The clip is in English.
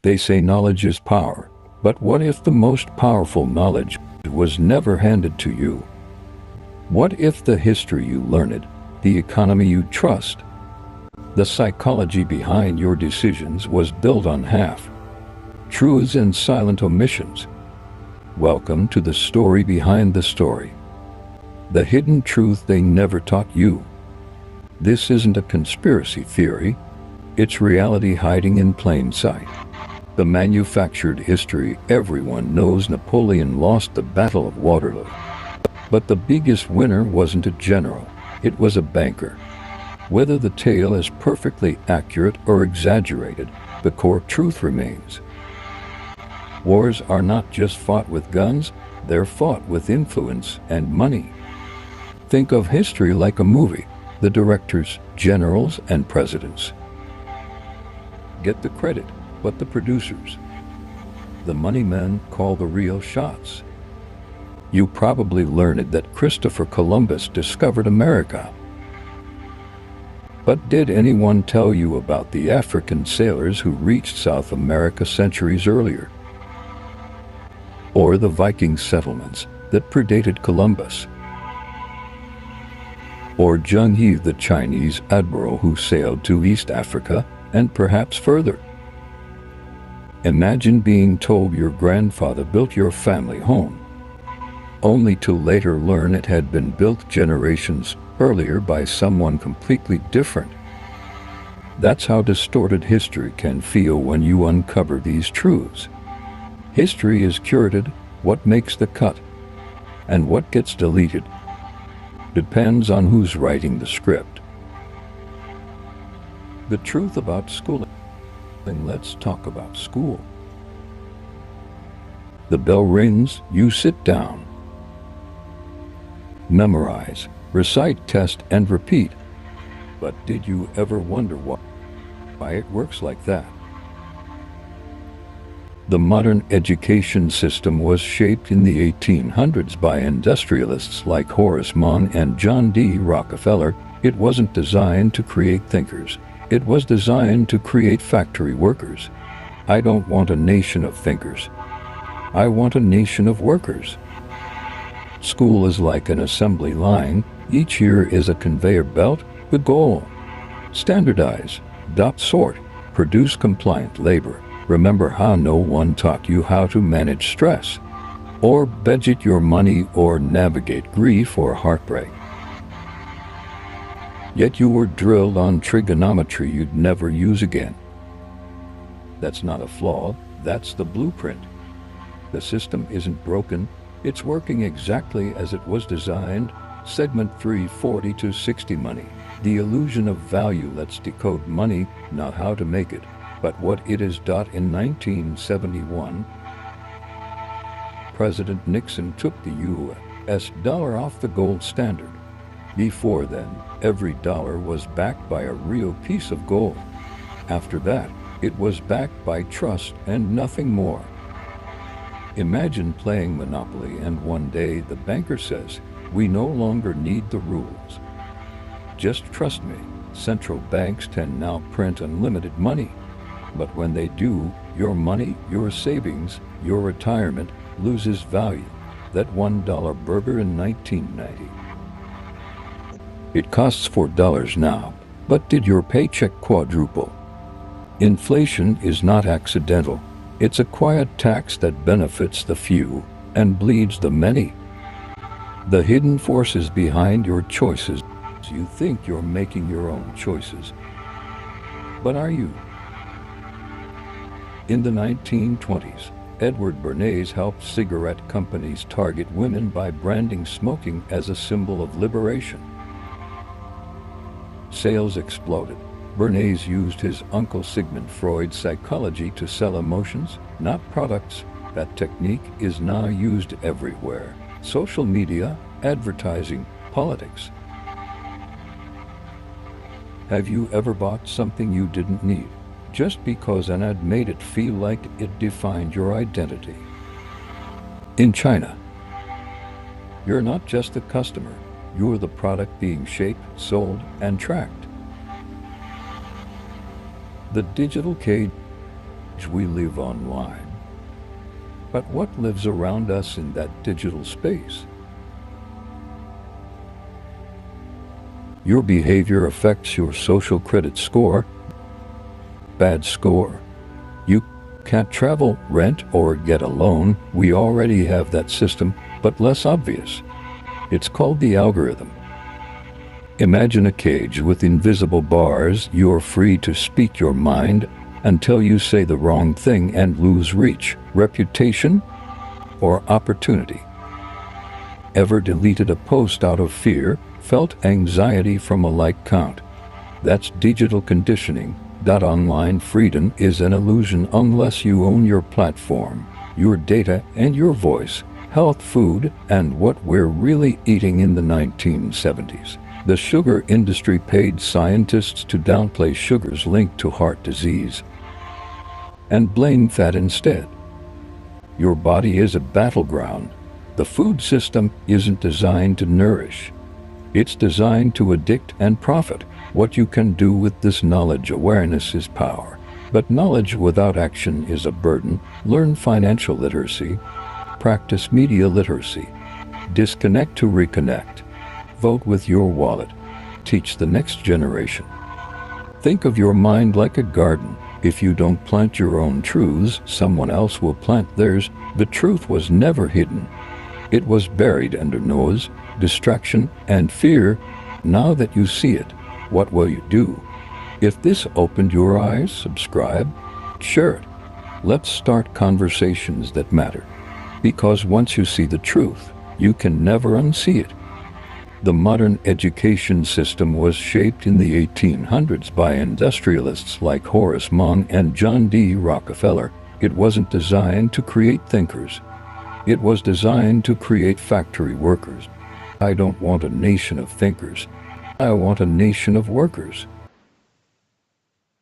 They say knowledge is power, but what if the most powerful knowledge was never handed to you? What if the history you learned, the economy you trust, the psychology behind your decisions was built on half-truths and silent omissions? Welcome to the story behind the story. The hidden truth they never taught you. This isn't a conspiracy theory. It's reality hiding in plain sight. The manufactured history everyone knows. Napoleon lost the Battle of Waterloo. But the biggest winner wasn't a general. It was a banker. Whether the tale is perfectly accurate or exaggerated, the core truth remains. Wars are not just fought with guns, they're fought with influence and money. Think of history like a movie. The directors, generals, and presidents get the credit, but the producers, the money men, call the real shots. You probably learned that Christopher Columbus discovered America. But did anyone tell you about the African sailors who reached South America centuries earlier? Or the Viking settlements that predated Columbus? Or Zheng He, the Chinese admiral who sailed to East Africa and perhaps further? Imagine being told your grandfather built your family home, only to later learn it had been built generations earlier by someone completely different. That's how distorted history can feel when you uncover these truths. History is curated. What makes the cut and what gets deleted depends on who's writing the script. The truth about schooling. Let's talk about school. The bell rings, you sit down. Memorize, recite, test, and repeat. But did you ever wonder why it works like that? The modern education system was shaped in the 1800s by industrialists like Horace Mann and John D. Rockefeller. It wasn't designed to create thinkers. It was designed to create factory workers. I don't want a nation of thinkers. I want a nation of workers. School is like an assembly line. Each year is a conveyor belt. The goal: standardize, adopt, sort, produce compliant labor. Remember how no one taught you how to manage stress, or budget your money, or navigate grief or heartbreak. Yet you were drilled on trigonometry you'd never use again. That's not a flaw, that's the blueprint. The system isn't broken, it's working exactly as it was designed. Segment 340 to 60 money. The illusion of value. Let's decode money, not how to make it, but what it is. In 1971, President Nixon took the U.S. dollar off the gold standard. Before then, every dollar was backed by a real piece of gold. After that, it was backed by trust and nothing more. Imagine playing Monopoly and one day the banker says, "We no longer need the rules. Just trust me." Central banks can now print unlimited money. But when they do, your money, your savings, your retirement loses value. That $1 burger in 1990. It costs $4 now, but did your paycheck quadruple? Inflation is not accidental. It's a quiet tax that benefits the few and bleeds the many. The hidden forces behind your choices. You think you're making your own choices, but are you? In the 1920s, Edward Bernays helped cigarette companies target women by branding smoking as a symbol of liberation. Sales exploded. Bernays used his uncle Sigmund Freud's psychology to sell emotions, not products. That technique is now used everywhere. Social media, advertising, politics. Have you ever bought something you didn't need, just because an ad made it feel like it defined your identity? In China, you're not just a customer, you're the product being shaped, sold, and tracked. The digital cage we live online. But what lives around us in that digital space? Your behavior affects your social credit score. Bad score. You can't travel, rent, or get a loan. We already have that system, but less obvious. It's called the algorithm. Imagine a cage with invisible bars. You're free to speak your mind until you say the wrong thing and lose reach, reputation, or opportunity. Ever deleted a post out of fear? Felt anxiety from a like count? That's digital conditioning. Online freedom is an illusion unless you own your platform, your data, and your voice. Health, food, and what we're really eating. In the 1970s, the sugar industry paid scientists to downplay sugar's link to heart disease and blame fat instead. Your body is a battleground. The food system isn't designed to nourish. It's designed to addict and profit. What you can do with this knowledge awareness is power. But knowledge without action is a burden. Learn financial literacy. Practice media literacy. Disconnect to reconnect. Vote with your wallet. Teach the next generation. Think of your mind like a garden. If you don't plant your own truths, someone else will plant theirs. The truth was never hidden. It was buried under noise, distraction, and fear. Now that you see it, what will you do? If this opened your eyes, subscribe, share it. Let's start conversations that matter. Because once you see the truth, you can never unsee it. The modern education system was shaped in the 1800s by industrialists like Horace Mann and John D. Rockefeller. It wasn't designed to create thinkers. It was designed to create factory workers. I don't want a nation of thinkers. I want a nation of workers.